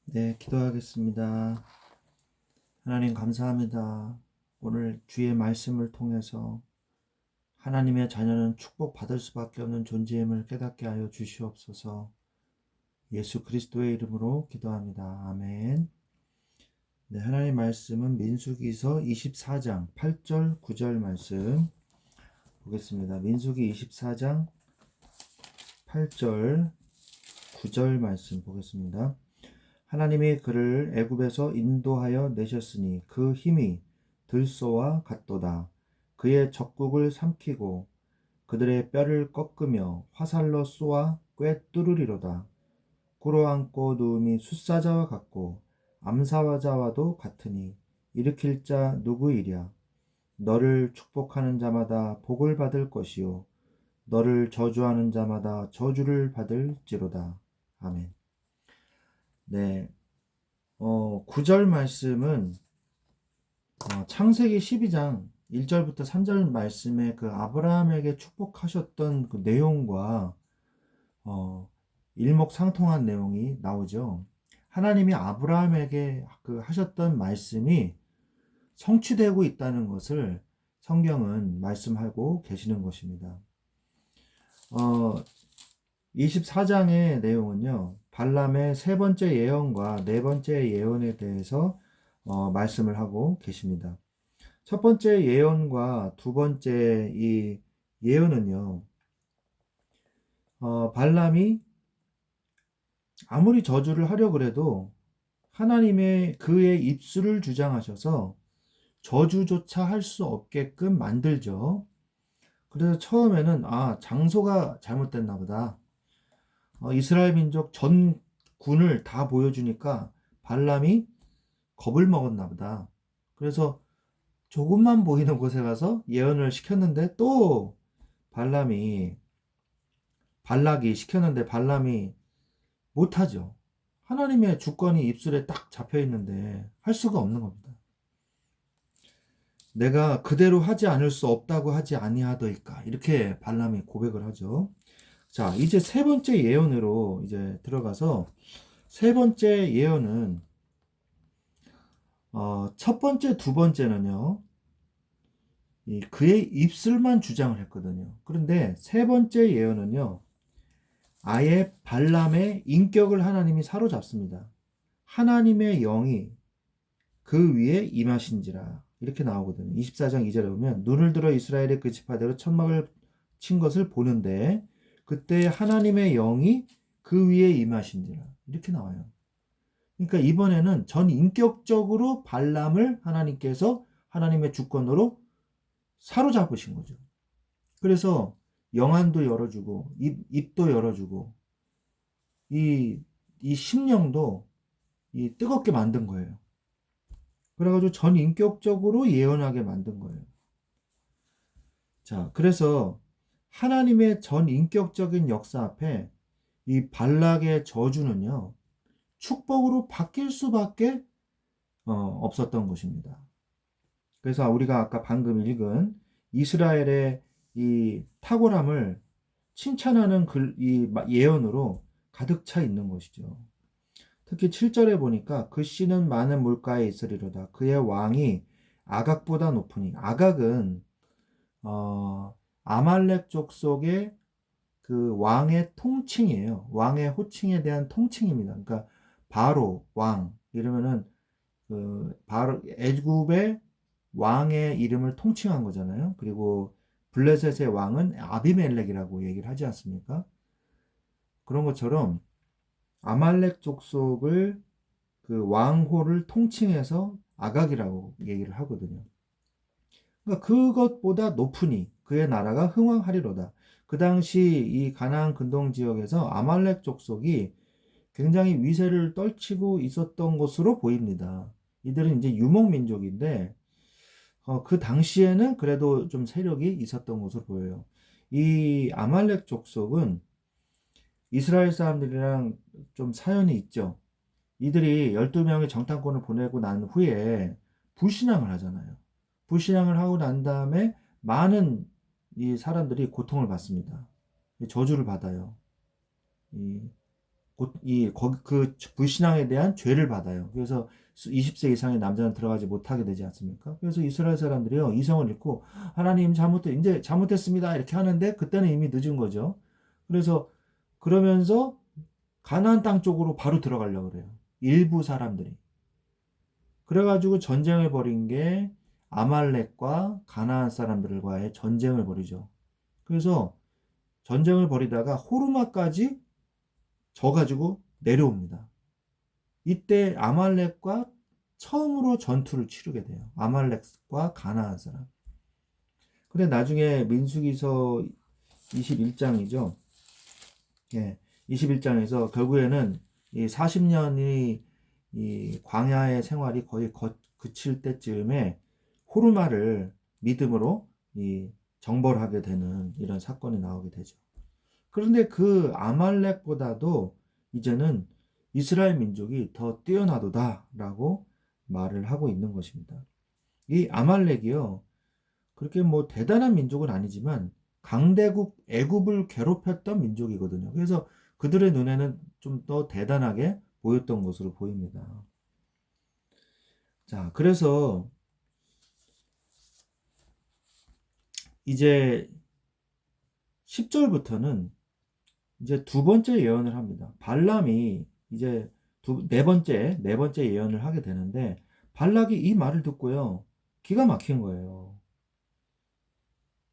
네, 기도하겠습니다. 하나님 감사합니다. 오늘 주의 말씀을 통해서 하나님의 자녀는 축복받을 수밖에 없는 존재임을 깨닫게 하여 주시옵소서. 예수 그리스도의 이름으로 기도합니다. 아멘. 네, 하나님 말씀은 민수기서 24장 8절 9절 말씀 보겠습니다. 민수기 24장 8절 9절 말씀 보겠습니다. 하나님이 그를 애굽에서 인도하여 내셨으니 그 힘이 들소와 같도다. 그의 적국을 삼키고 그들의 뼈를 꺾으며 화살로 쏘아 꿰뚫으리로다. 꿇어앉고 누움이 숫사자와 같고 암사자와도 같으니 일으킬 자 누구이랴. 너를 축복하는 자마다 복을 받을 것이요 너를 저주하는 자마다 저주를 받을지로다. 아멘. 네, 9절 말씀은 창세기 12장 1절부터 3절 말씀에 그 아브라함에게 축복하셨던 그 내용과 일목상통한 내용이 나오죠. 하나님이 아브라함에게 그 하셨던 말씀이 성취되고 있다는 것을 성경은 말씀하고 계시는 것입니다. 24장의 내용은요, 발람의 세 번째 예언과 네 번째 예언에 대해서 말씀을 하고 계십니다. 첫 번째 예언과 두 번째 이 예언은요, 발람이 아무리 저주를 하려 그래도 하나님의 그의 입술을 주장하셔서 저주조차 할 수 없게끔 만들죠. 그래서 처음에는 장소가 잘못됐나 보다. 이스라엘 민족 전 군을 다 보여주니까 발람이 겁을 먹었나 보다. 그래서 조금만 보이는 곳에 가서 예언을 시켰는데 또 발락이 시켰는데 발람이 못하죠. 하나님의 주권이 입술에 딱 잡혀 있는데 할 수가 없는 겁니다. 내가 그대로 하지 않을 수 없다고 하지 아니하더이까, 이렇게 발람이 고백을 하죠. 자, 이제 세 번째 예언으로 이제 들어가서, 세 번째 예언은 첫 번째, 두 번째는요, 그의 입술만 주장을 했거든요. 그런데 세 번째 예언은요, 아예 발람의 인격을 하나님이 사로잡습니다. 하나님의 영이 그 위에 임하신지라, 이렇게 나오거든요. 24장 2절에 보면 눈을 들어 이스라엘의 그 지파대로 천막을 친 것을 보는데 그때 하나님의 영이 그 위에 임하신지라, 이렇게 나와요. 그러니까 이번에는 전 인격적으로 발람을 하나님께서 하나님의 주권으로 사로잡으신 거죠. 그래서 영안도 열어주고 입도 열어주고 이 심령도 뜨겁게 만든 거예요. 그래가지고 전 인격적으로 예언하게 만든 거예요. 자, 그래서 하나님의 전 인격적인 역사 앞에 이 발락의 저주는요, 축복으로 바뀔 수밖에 없었던 것입니다. 그래서 우리가 아까 방금 읽은 이스라엘의 이 탁월함을 칭찬하는 이 예언으로 가득 차 있는 것이죠. 특히 7절에 보니까 그 씨는 많은 물가에 있으리로다. 그의 왕이 아각보다 높으니, 아각은 아말렉 족속의 그 왕의 통칭이에요. 왕의 호칭에 대한 통칭입니다. 그러니까 바로 왕 이러면은 그 바로 애굽의 왕의 이름을 통칭한 거잖아요. 그리고 블레셋의 왕은 아비멜렉이라고 얘기를 하지 않습니까? 그런 것처럼 아말렉 족속을 그 왕호를 통칭해서 아각이라고 얘기를 하거든요. 그러니까 그것보다 높으니 그의 나라가 흥왕하리로다. 그 당시 이 가나안 근동 지역에서 아말렉 족속이 굉장히 위세를 떨치고 있었던 것으로 보입니다. 이들은 이제 유목민족인데 그 당시에는 그래도 좀 세력이 있었던 것으로 보여요. 이 아말렉 족속은 이스라엘 사람들이랑 좀 사연이 있죠. 이들이 12명의 정탐꾼을 보내고 난 후에 불신앙을 하잖아요. 불신앙을 하고 난 다음에 많은 이 사람들이 고통을 받습니다. 저주를 받아요. 그 불신앙에 대한 죄를 받아요. 그래서 20세 이상의 남자는 들어가지 못하게 되지 않습니까? 그래서 이스라엘 사람들이요, 이성을 잃고 하나님 이제 잘못했습니다 이렇게 하는데 그때는 이미 늦은 거죠. 그래서 그러면서 가나안 땅 쪽으로 바로 들어가려고 그래요. 일부 사람들이. 그래가지고 전쟁을 벌인 게 아말렉과 가나안 사람들과의 전쟁을 벌이죠. 그래서 전쟁을 벌이다가 호르마까지 져가지고 내려옵니다. 이때 아말렉과 처음으로 전투를 치르게 돼요. 아말렉과 가나안 사람. 근데 나중에 민수기서 21장이죠. 예, 21장에서 결국에는 이 40년이 이 광야의 생활이 거의 그칠 때쯤에 호르마를 믿음으로 이 정벌하게 되는 이런 사건이 나오게 되죠. 그런데 그 아말렉보다도 이제는 이스라엘 민족이 더 뛰어나도다라고 말을 하고 있는 것입니다. 이 아말렉이요, 그렇게 뭐 대단한 민족은 아니지만 강대국 애굽을 괴롭혔던 민족이거든요. 그래서 그들의 눈에는 좀 더 대단하게 보였던 것으로 보입니다. 자, 그래서 이제 10절부터는 이제 두 번째 예언을 합니다. 발람이 이제 네 번째 예언을 하게 되는데 발락이 이 말을 듣고요. 기가 막힌 거예요.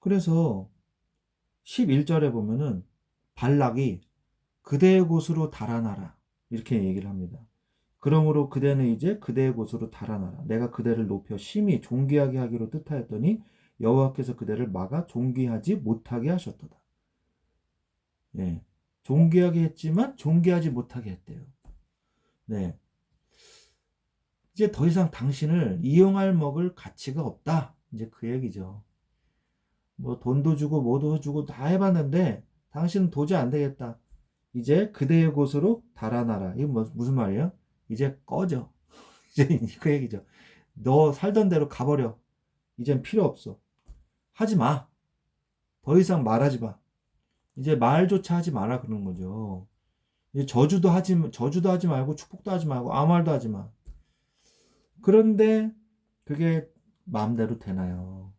그래서 11절에 보면은 발락이 그대의 곳으로 달아나라 이렇게 얘기를 합니다. 그러므로 그대는 이제 그대의 곳으로 달아나라. 내가 그대를 높여 심히 존귀하게 하기로 뜻하였더니 여호와께서 그대를 막아 존귀하지 못하게 하셨도다. 예. 존귀하게 했지만 존귀하지 못하게 했대요. 네. 이제 더 이상 당신을 이용할 먹을 가치가 없다. 이제 그 얘기죠. 뭐 돈도 주고 뭐도 주고 다 해봤는데 당신은 도저히 안 되겠다. 이제 그대의 곳으로 달아나라. 이거 무슨 말이에요? 이제 꺼져. 이제 그 얘기죠. 너 살던 대로 가버려. 이젠 필요 없어. 하지 마. 더 이상 말하지 마. 이제 말조차 하지 마라 그러는 거죠. 이제 저주도 하지 말고 축복도 하지 말고 아무 말도 하지 마. 그런데 그게 마음대로 되나요?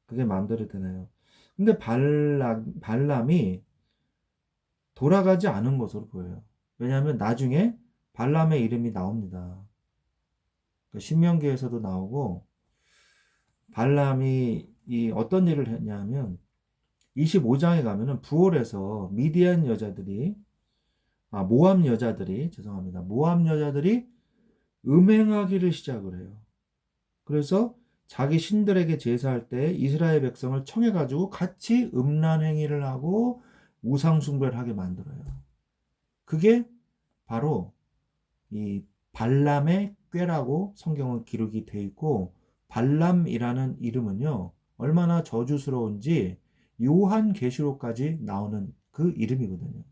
그게 마음대로 되나요? 근데 발람이 돌아가지 않은 것으로 보여요. 왜냐하면 나중에 발람의 이름이 나옵니다. 신명기에서도 나오고 발람이 이 어떤 일을 했냐면 25장에 가면은 부올에서 미디안 여자들이 모압 여자들이 죄송합니다. 모압 여자들이 음행하기를 시작을 해요. 그래서 자기 신들에게 제사할 때 이스라엘 백성을 청해가지고 같이 음란 행위를 하고 우상 숭배를 하게 만들어요. 그게 바로 이 발람의 꾀라고 성경은 기록이 되어 있고 발람이라는 이름은요 얼마나 저주스러운지 요한계시록까지 나오는 그 이름이거든요.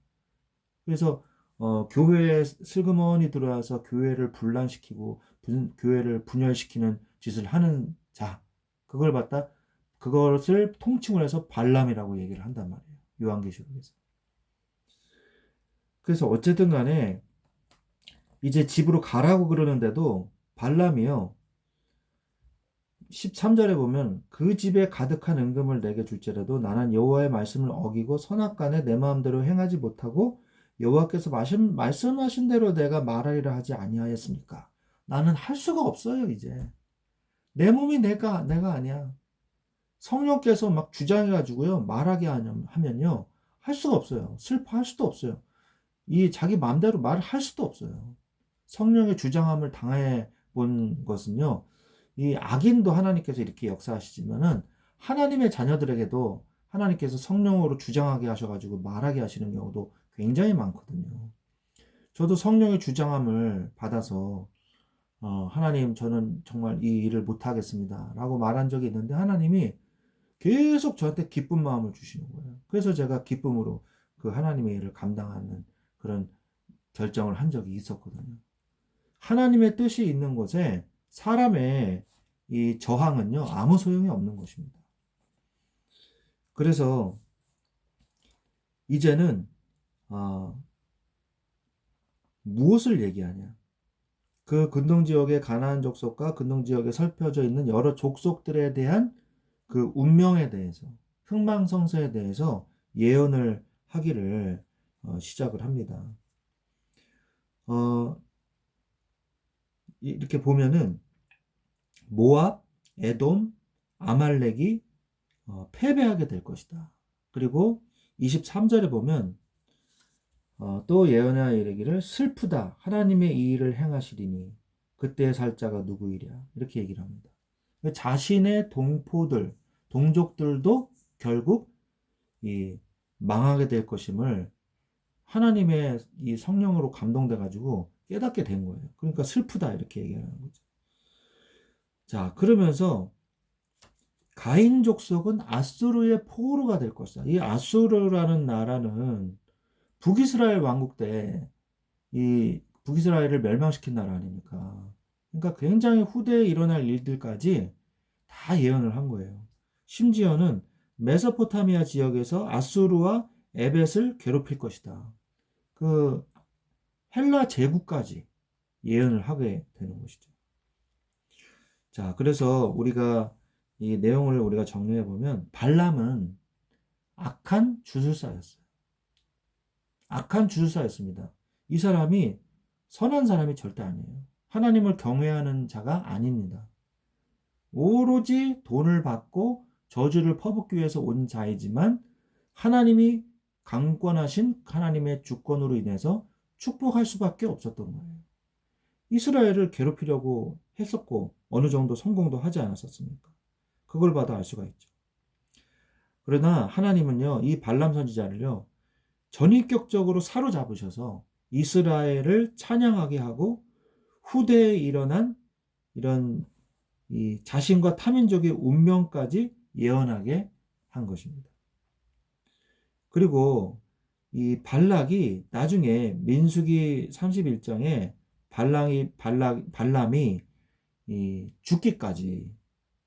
그래서 교회에 슬그머니 들어와서 교회를 분란시키고 교회를 분열시키는 짓을 하는 자, 그것을 통칭을 해서 발람이라고 얘기를 한단 말이에요. 요한계시록에서. 그래서 어쨌든 간에 이제 집으로 가라고 그러는데도 발람이요. 13절에 보면 그 집에 가득한 은금을 내게 줄지라도 나는 여호와의 말씀을 어기고 선악간에 내 마음대로 행하지 못하고 여호와께서 말씀하신 대로 내가 말하리라 하지 아니하였습니까? 나는 할 수가 없어요 이제. 내 몸이 내가 아니야. 성령께서 막 주장해가지고요 말하게 하면요 할 수가 없어요. 슬퍼할 수도 없어요. 이 자기 마음대로 말을 할 수도 없어요. 성령의 주장함을 당해 본 것은요. 이 악인도 하나님께서 이렇게 역사하시지만은 하나님의 자녀들에게도 하나님께서 성령으로 주장하게 하셔가지고 말하게 하시는 경우도 굉장히 많거든요. 저도 성령의 주장함을 받아서 하나님 저는 정말 이 일을 못하겠습니다 라고 말한 적이 있는데 하나님이 계속 저한테 기쁜 마음을 주시는 거예요. 그래서 제가 기쁨으로 그 하나님의 일을 감당하는 그런 결정을 한 적이 있었거든요. 하나님의 뜻이 있는 곳에 사람의 이 저항은요, 아무 소용이 없는 것입니다. 그래서 이제는 무엇을 얘기하냐? 그 근동 지역의 가나안 족속과 근동 지역에 살펴져 있는 여러 족속들에 대한 그 운명에 대해서, 흥망성쇠에 대해서 예언을 하기를 시작을 합니다. 이렇게 보면은 모압, 에돔, 아말렉이 패배하게 될 것이다. 그리고 23절에 보면 또 예언하여 이르기를 슬프다. 하나님의 이 일을 행하시리니 그때의 살자가 누구이랴. 이렇게 얘기를 합니다. 자신의 동포들, 동족들도 결국 이 망하게 될 것임을 하나님의 이 성령으로 감동돼 가지고 깨닫게 된 거예요. 그러니까 슬프다 이렇게 얘기하는 거죠. 자, 그러면서 가인 족속은 아수르의 포로가 될 것이다. 이 아수르라는 나라는 북이스라엘 왕국 때 이 북이스라엘을 멸망시킨 나라 아닙니까? 그러니까 굉장히 후대에 일어날 일들까지 다 예언을 한 거예요. 심지어는 메소포타미아 지역에서 아수르와 에벳을 괴롭힐 것이다. 그 헬라 제국까지 예언을 하게 되는 것이죠. 자, 그래서 우리가 이 내용을 우리가 정리해 보면 발람은 악한 주술사였어요. 악한 주술사였습니다. 이 사람이 선한 사람이 절대 아니에요. 하나님을 경외하는 자가 아닙니다. 오로지 돈을 받고 저주를 퍼붓기 위해서 온 자이지만 하나님이 강권하신 하나님의 주권으로 인해서 축복할 수밖에 없었던 거예요. 이스라엘을 괴롭히려고 했었고 어느 정도 성공도 하지 않았었습니까? 그걸 봐도 알 수가 있죠. 그러나 하나님은요, 이 발람 선지자를요, 전인격적으로 사로잡으셔서 이스라엘을 찬양하게 하고 후대에 일어난 이런 이 자신과 타민족의 운명까지 예언하게 한 것입니다. 그리고 이 발락이 나중에 민수기 31장에 발람이 죽기까지,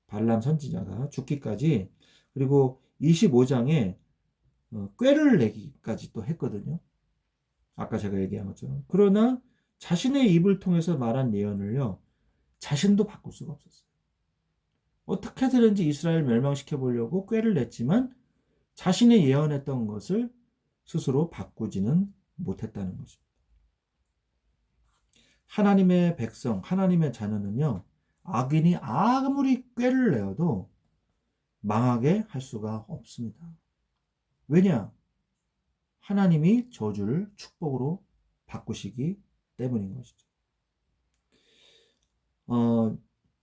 발람 선지자가 죽기까지, 그리고 25장에 꾀를 내기까지 또 했거든요. 아까 제가 얘기한 것처럼. 그러나 자신의 입을 통해서 말한 예언을요, 자신도 바꿀 수가 없었어요. 어떻게든지 이스라엘 멸망시켜 보려고 꾀를 냈지만 자신의 예언했던 것을 스스로 바꾸지는 못했다는 것입니다. 하나님의 백성, 하나님의 자녀는요, 악인이 아무리 꾀를 내어도 망하게 할 수가 없습니다. 왜냐? 하나님이 저주를 축복으로 바꾸시기 때문인 것이죠.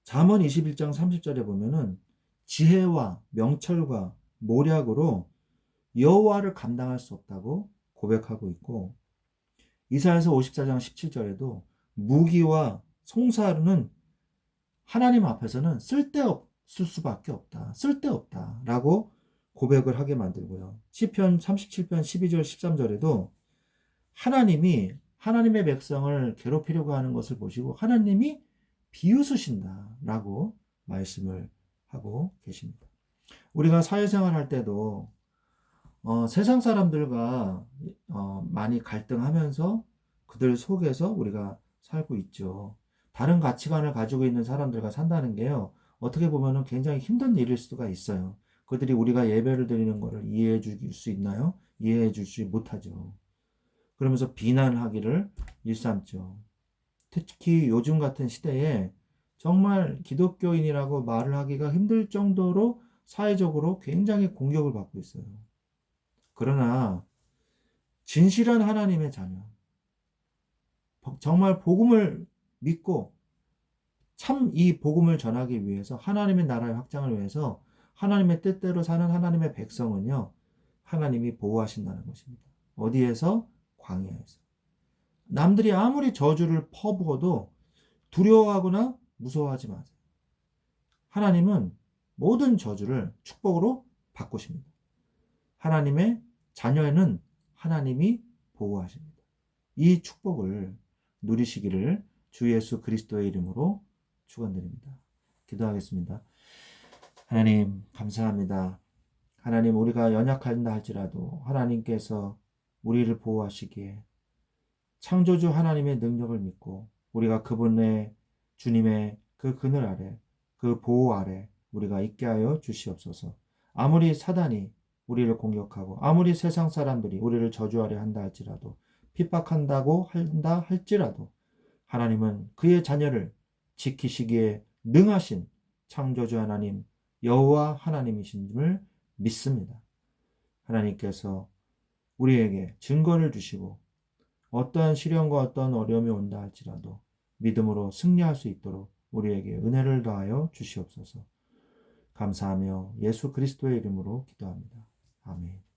잠언 21장 30절에 보면은 지혜와 명철과 모략으로 여호와를 감당할 수 없다고 고백하고 있고, 이사야서 54장 17절에도 무기와 송사는 하나님 앞에서는 쓸데없을 수밖에 없다. 쓸데없다라고 고백을 하게 만들고요. 시편 37편 12절 13절에도 하나님이 하나님의 백성을 괴롭히려고 하는 것을 보시고 하나님이 비웃으신다라고 말씀을 하고 계십니다. 우리가 사회생활 할 때도 세상 사람들과 많이 갈등하면서 그들 속에서 우리가 살고 있죠. 다른 가치관을 가지고 있는 사람들과 산다는 게요, 어떻게 보면 굉장히 힘든 일일 수가 있어요. 그들이 우리가 예배를 드리는 것을 이해해 줄 수 있나요? 이해해 줄 수 못하죠. 그러면서 비난하기를 일삼죠. 특히 요즘 같은 시대에 정말 기독교인이라고 말을 하기가 힘들 정도로 사회적으로 굉장히 공격을 받고 있어요. 그러나 진실한 하나님의 자녀, 정말 복음을 믿고 참 이 복음을 전하기 위해서, 하나님의 나라의 확장을 위해서 하나님의 뜻대로 사는 하나님의 백성은요, 하나님이 보호하신다는 것입니다. 어디에서? 광야에서. 남들이 아무리 저주를 퍼부어도 두려워하거나 무서워하지 마세요. 하나님은 모든 저주를 축복으로 바꾸십니다. 하나님의 자녀에는 하나님이 보호하십니다. 이 축복을 누리시기를 주 예수 그리스도의 이름으로 축원드립니다. 기도하겠습니다. 하나님 감사합니다. 하나님, 우리가 연약한다 할지라도 하나님께서 우리를 보호하시기에 창조주 하나님의 능력을 믿고 우리가 그분의 주님의 그 그늘 아래, 그 보호 아래 우리가 있게 하여 주시옵소서. 아무리 사단이 우리를 공격하고 아무리 세상 사람들이 우리를 저주하려 한다 할지라도, 핍박한다고 한다 할지라도 하나님은 그의 자녀를 지키시기에 능하신 창조주 하나님 여호와 하나님이신 줄 믿습니다. 하나님께서 우리에게 증거를 주시고 어떠한 시련과 어떠한 어려움이 온다 할지라도 믿음으로 승리할 수 있도록 우리에게 은혜를 더하여 주시옵소서. 감사하며 예수 그리스도의 이름으로 기도합니다. 아멘.